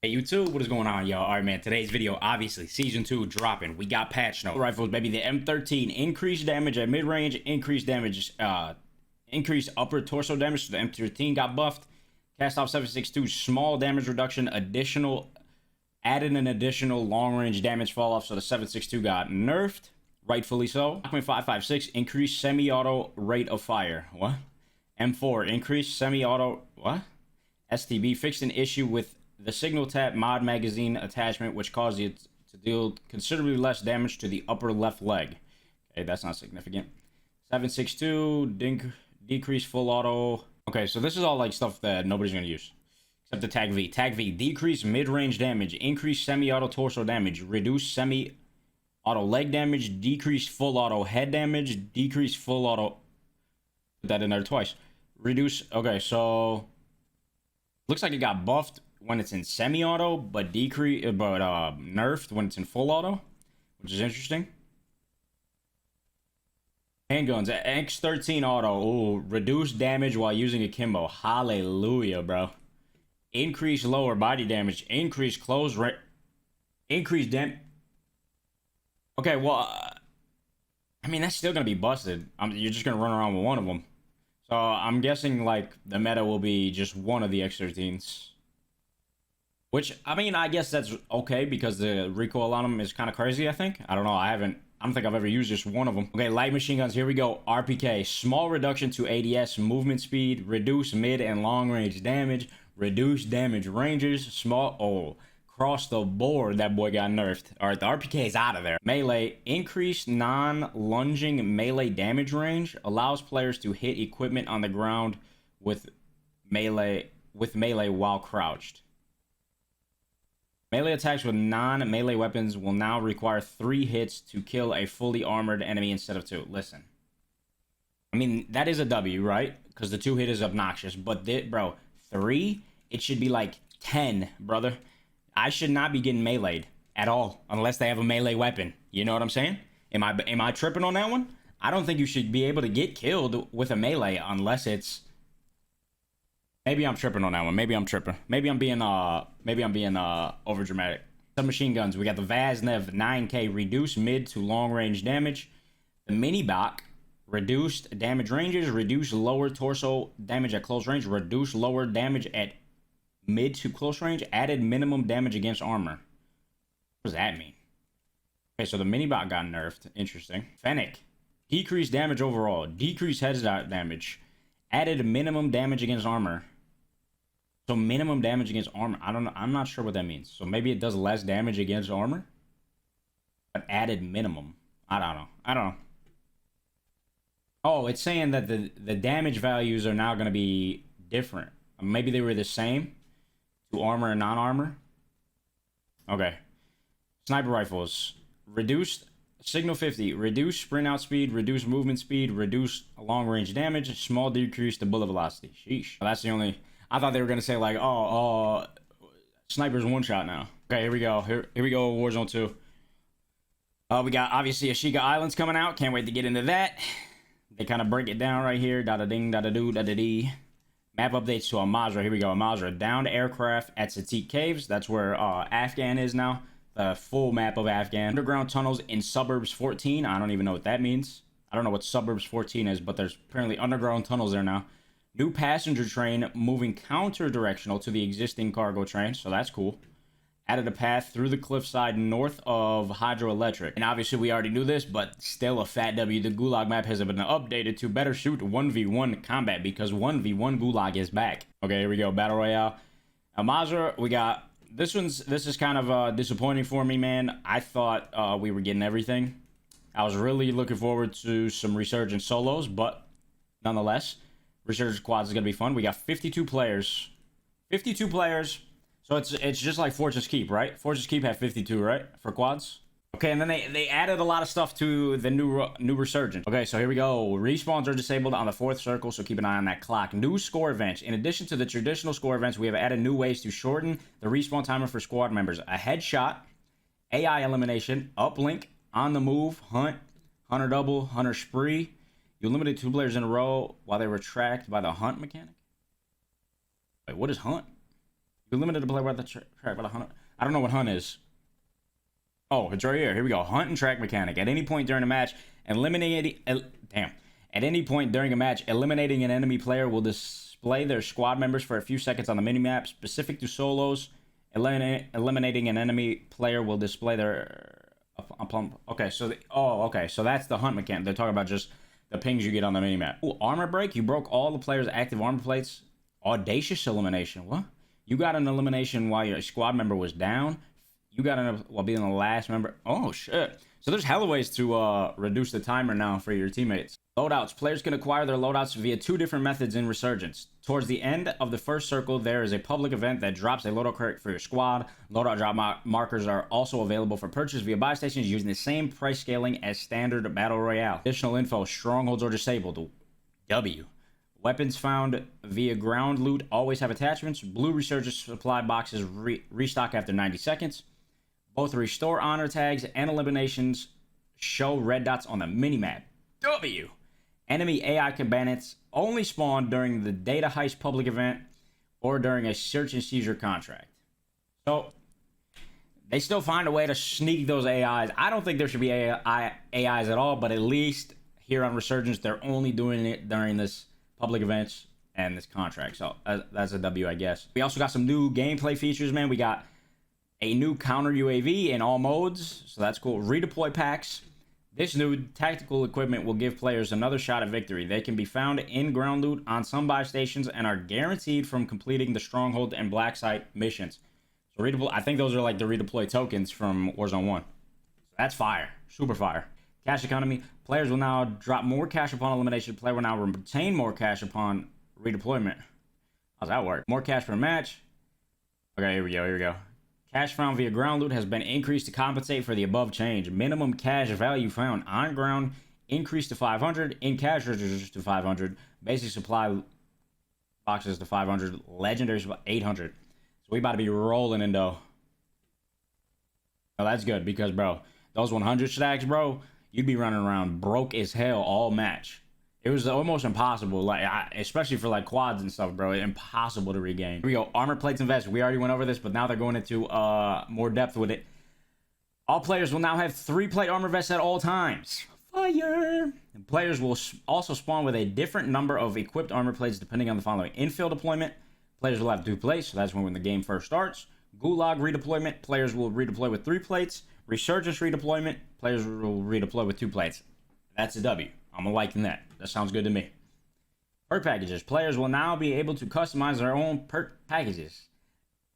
Hey YouTube, what is going on, y'all? All right, man, today's video, obviously season 2 dropping. We got patch notes. Rifles, baby. The M13 increased damage at mid-range, increased upper torso damage. So the M13 got buffed. Cast off 7.62 small damage reduction, added an additional long-range damage fall off. So the 7.62 got nerfed, rightfully so. 5.56 increased semi-auto rate of fire. What? M4 increased semi-auto what? STB fixed an issue with the signal tap mod magazine attachment, which caused it to deal considerably less damage to the upper left leg. Okay, that's not significant. 7.62 decrease full auto. Okay, so this is all like stuff that nobody's gonna use except the tag V. Tag V decrease mid-range damage, increase semi-auto torso damage, reduce semi-auto leg damage, decrease full auto head damage, decrease full auto. Put that in there twice. Reduce. Okay, so looks like it got buffed when it's in semi-auto, but nerfed when it's in full auto, which is interesting. Handguns, X13 auto. Ooh, reduce damage while using akimbo. Hallelujah, bro. Increase lower body damage. Increase close rate. Increase Okay, well, I mean, that's still gonna be busted. You're just gonna run around with one of them. So I'm guessing like the meta will be just one of the X13s. Which, I mean, I guess that's okay because the recoil on them is kind of crazy, I think. I don't know. I don't think I've ever used just one of them. Okay, light machine guns. Here we go. RPK. Small reduction to ADS movement speed. Reduce mid and long range damage. Reduce damage ranges. Cross the board. That boy got nerfed. All right, the RPK is out of there. Melee. Increased non-lunging melee damage range. Allows players to hit equipment on the ground with melee while crouched. Melee attacks with non-melee weapons will now require 3 hits to kill a fully armored enemy instead of 2. Listen. I mean, that is a W, right? Because the 2 hit is obnoxious. But, bro, 3? It should be like 10, brother. I should not be getting meleeed at all unless they have a melee weapon. You know what I'm saying? Am I tripping on that one? I don't think you should be able to get killed with a melee unless it's... Maybe I'm tripping on that one. Maybe I'm tripping. Maybe I'm being over dramatic. Submachine guns. We got the Vaznev 9K reduced mid to long range damage. The Mini Bach reduced damage ranges, reduced lower torso damage at close range, reduced lower damage at mid to close range, added minimum damage against armor. What does that mean? Okay, so the Mini Bach got nerfed. Interesting. Fennec. Decreased damage overall. Decreased headshot damage. Added minimum damage against armor. So minimum damage against armor. I don't know. I'm not sure what that means. So maybe it does less damage against armor. But added minimum. I don't know. Oh, it's saying that the damage values are now going to be different. Maybe they were the same to armor and non-armor. Okay. Sniper rifles. Reduced signal 50. Reduced sprint out speed. Reduced movement speed. Reduced long range damage. Small decrease to bullet velocity. Sheesh. That's the only... I thought they were going to say like, oh, sniper's one shot now. Okay, here we go. Here we go, Warzone 2. We got, obviously, Ashika Islands coming out. Can't wait to get into that. They kind of break it down right here. Da-da-ding, da-da-doo, da-da-dee. Map updates to Al-Mazrah. Here we go. Al-Mazrah. Downed aircraft at Satik Caves. That's where Afghan is now. The full map of Afghan. Underground tunnels in Suburbs 14. I don't even know what that means. I don't know what Suburbs 14 is, but there's apparently underground tunnels there now. New passenger train moving counter-directional to the existing cargo train, so that's cool. Added a path through the cliffside north of Hydroelectric. And obviously we already knew this, but still a fat W. The Gulag map has been updated to better suit 1v1 combat because 1v1 Gulag is back. Okay, here we go. Battle Royale. Al-Mazrah, we got... This is kind of disappointing for me, man. I thought we were getting everything. I was really looking forward to some Resurgence solos, but nonetheless... Resurgence squads is going to be fun. We got 52 players. 52 players. So it's just like Fortress Keep, right? Fortress Keep had 52, right? For quads. Okay, and then they added a lot of stuff to the new Resurgence. Okay, so here we go. Respawns are disabled on the 4th circle, so keep an eye on that clock. New score events. In addition to the traditional score events, we have added new ways to shorten the respawn timer for squad members. A headshot, AI elimination, uplink, on the move, hunt, hunter double, hunter spree. You limited 2 players in a row while they were tracked by the hunt mechanic. Wait, what is hunt? You limited to play with the track with a hunt. I don't know what hunt is. Oh, it's right here. Here we go. Hunt and track mechanic. At any point during a match, eliminating At any point during a match, eliminating an enemy player will display their squad members for a few seconds on the minimap. Specific to solos, eliminating an enemy player will display their okay, so okay, so that's the hunt mechanic. They're talking about just the pings you get on the minimap. Ooh, armor break. You broke all the players' active armor plates. Audacious elimination. What? You got an elimination while your squad member was down. You got an while being the last member. Oh shit. So there's hella ways to reduce the timer now for your teammates. Loadouts. Players can acquire their loadouts via 2 different methods in Resurgence. Towards the end of the first circle, there is a public event that drops a loadout crate for your squad. Loadout drop markers are also available for purchase via buy stations using the same price scaling as standard Battle Royale. Additional info. Strongholds are disabled. W. Weapons found via ground loot always have attachments. Blue Resurgence supply boxes restock after 90 seconds. Both restore honor tags and eliminations show red dots on the minimap. W. Enemy AI combatants only spawn during the data heist public event or during a search and seizure contract. So they still find a way to sneak those AIs. I don't think there should be AIs at all, but at least here on Resurgence, they're only doing it during this public events and this contract. So that's a W, I guess. We also got some new gameplay features, man. We got a new counter UAV in all modes, so that's cool. Redeploy packs. This new tactical equipment will give players another shot at victory. They can be found in ground loot on some buy stations and are guaranteed from completing the Stronghold and Black Site missions. So redeploy, I think those are like the redeploy tokens from Warzone 1. So that's fire. Super fire. Cash economy. Players will now drop more cash upon elimination. Player will now retain more cash upon redeployment. How's that work? More cash per match. Okay, here we go. Cash found via ground loot has been increased to compensate for the above change. Minimum cash value found on ground increased to 500. In cash registers to 500. Basic supply boxes to 500. Legendaries 800. So we about to be rolling in dough. Now that's good because, bro, those 100 stacks, bro, you'd be running around broke as hell all match. It was almost impossible, like especially for like quads and stuff, bro. Impossible to regain. Here we go. Armor plates and vests. We already went over this, but now they're going into more depth with it. All players will now have 3-plate armor vests at all times. Fire! And players will also spawn with a different number of equipped armor plates depending on the following: infill deployment. Players will have 2 plates, so that's when the game first starts. Gulag redeployment. Players will redeploy with 3 plates. Resurgence redeployment. Players will redeploy with 2 plates. That's a W. I'm liking that. That sounds good to me. Perk packages. Players will now be able to customize their own perk packages.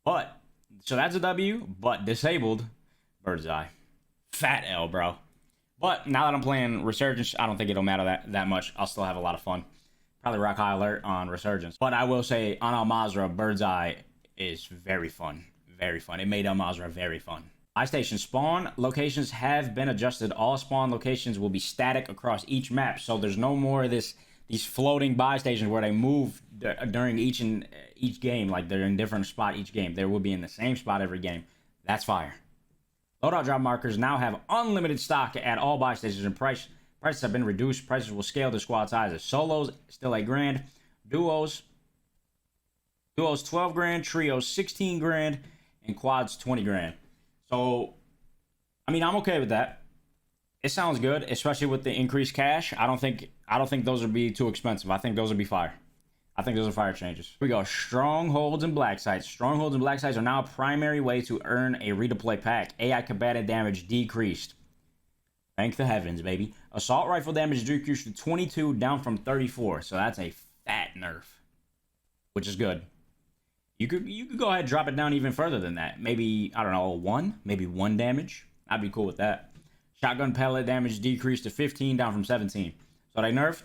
But, so that's a W, but disabled. Bird's eye. Fat L, bro. But now that I'm playing Resurgence, I don't think it'll matter that much. I'll still have a lot of fun. Probably rock high alert on Resurgence. But I will say, on Al Mazrah, Bird's eye is very fun. Very fun. It made Al Mazrah very fun. Buy station spawn locations have been adjusted. All spawn locations will be static across each map, so there's no more of these floating buy stations where they move during each game, like they're in different spot each game. They will be in the same spot every game. That's fire. Loadout drop markers now have unlimited stock at all buy stations, and prices have been reduced. Prices will scale to squad sizes. Solos still $8 grand. Duos 12 grand. Trios 16 grand, and quads 20 grand. So, I mean, I'm okay with that. It sounds good, especially with the increased cash. I don't think those would be too expensive. I think those would be fire. I think those are fire changes. Here we go. Strongholds and Black Sites. Strongholds and Black Sites are now a primary way to earn a redeploy pack. AI combatant damage decreased. Thank the heavens, baby. Assault rifle damage decreased to 22, down from 34. So that's a fat nerf, which is good. You could go ahead and drop it down even further than that. Maybe, I don't know, maybe 1 damage. I'd be cool with that. Shotgun pellet damage decreased to 15, down from 17. So they nerfed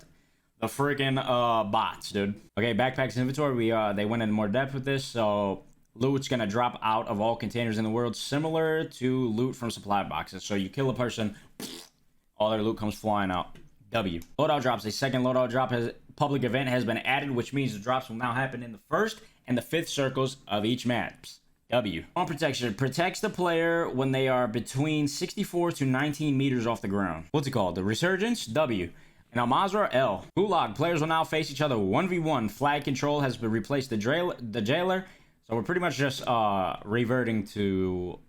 the freaking bots, dude. Okay, backpacks inventory. They went into more depth with this. So loot's gonna drop out of all containers in the world, similar to loot from supply boxes. So you kill a person, all their loot comes flying out. W. Loadout drops. A second loadout drop public event has been added, which means the drops will now happen in the 1st and the 5th circles of each maps. W. Spawn protection protects the player when they are between 64 to 19 meters off the ground. What's it called? The Resurgence? W. And Al Mazrah? L. Gulag. Players will now face each other 1v1. Flag control has been replaced. The jailer. So we're pretty much just reverting to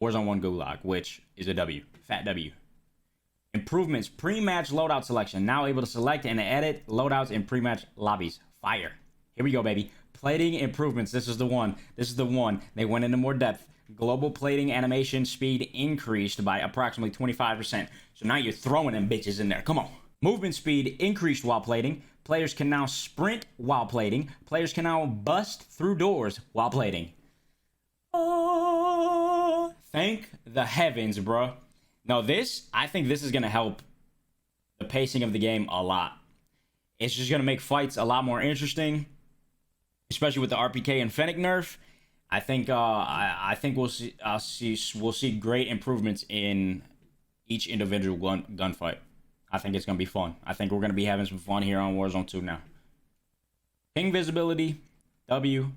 Warzone 1 Gulag, which is a W. Fat W. Improvements. Pre-match loadout selection. Now able to select and edit loadouts in pre-match lobbies. Fire. Here we go, baby. Plating improvements. This is the one. This is the one. They went into more depth. Global plating animation speed increased by approximately 25%. So now you're throwing them bitches in there. Come on. Movement speed increased while plating. Players can now sprint while plating. Players can now bust through doors while plating. Oh, thank the heavens, bro. Now I think this is going to help the pacing of the game a lot. It's just going to make fights a lot more interesting, especially with the RPK and Fennec nerf. I think we'll see great improvements in each individual gunfight. I think it's going to be fun. I think we're going to be having some fun here on Warzone 2 now. Ping visibility, W.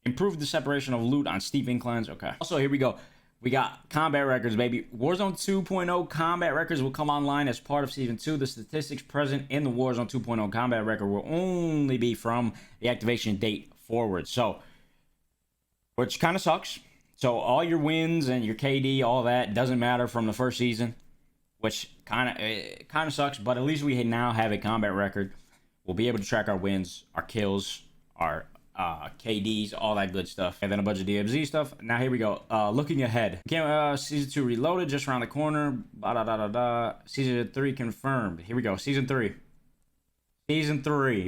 Improve the separation of loot on steep inclines. Okay. Also, here we go. We got combat records, baby. Warzone 2.0 combat records will come online as part of Season 2. The statistics present in the Warzone 2.0 combat record will only be from the activation date forward. So, which kind of sucks. So, all your wins and your KD, all that, doesn't matter from the first season, which kind of sucks. But at least we now have a combat record. We'll be able to track our wins, our kills, our KDs, all that good stuff, and then a bunch of DMZ stuff. Now here we go. Looking ahead, Season 2 reloaded just around the corner. Season 3 confirmed. Here we go. Season 3,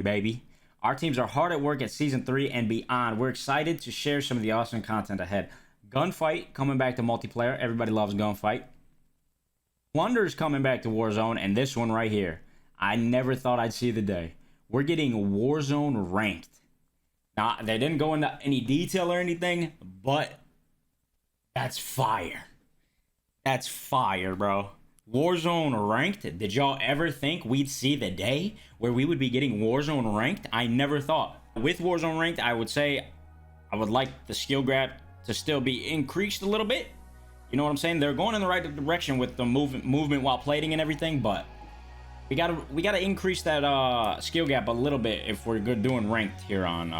baby. Our teams are hard at work at Season 3 and beyond. We're excited to share some of the awesome content ahead. Gunfight coming back to multiplayer. Everybody loves gunfight. Plunder's coming back to Warzone, and this one right here, I never thought I'd see the day. We're getting Warzone Ranked. Now, they didn't go into any detail or anything, but that's fire. That's fire, bro. Warzone Ranked. Did y'all ever think we'd see the day where we would be getting Warzone Ranked? I never thought. With Warzone Ranked, I would say I would like the skill gap to still be increased a little bit. You know what I'm saying? They're going in the right direction with the movement while plating and everything, but we gotta increase that skill gap a little bit if we're good doing ranked here on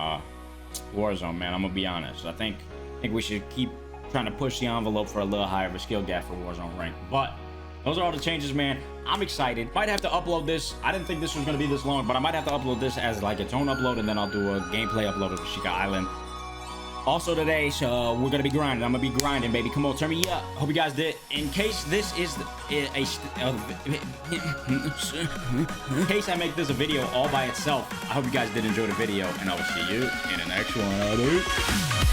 Warzone, man. I'm gonna be honest. I think we should keep trying to push the envelope for a little higher of a skill gap for Warzone ranked. But those are all the changes, man. I'm excited. Might have to upload this. I didn't think this was gonna be this long, but I might have to upload this as like its own upload, and then I'll do a gameplay upload of Shika Island. Also today, so we're gonna be grinding. I'm gonna be grinding, baby. Come on, turn me up. Hope you guys did. In case this is in case I make this a video all by itself, I hope you guys did enjoy the video, and I will see you in the next one.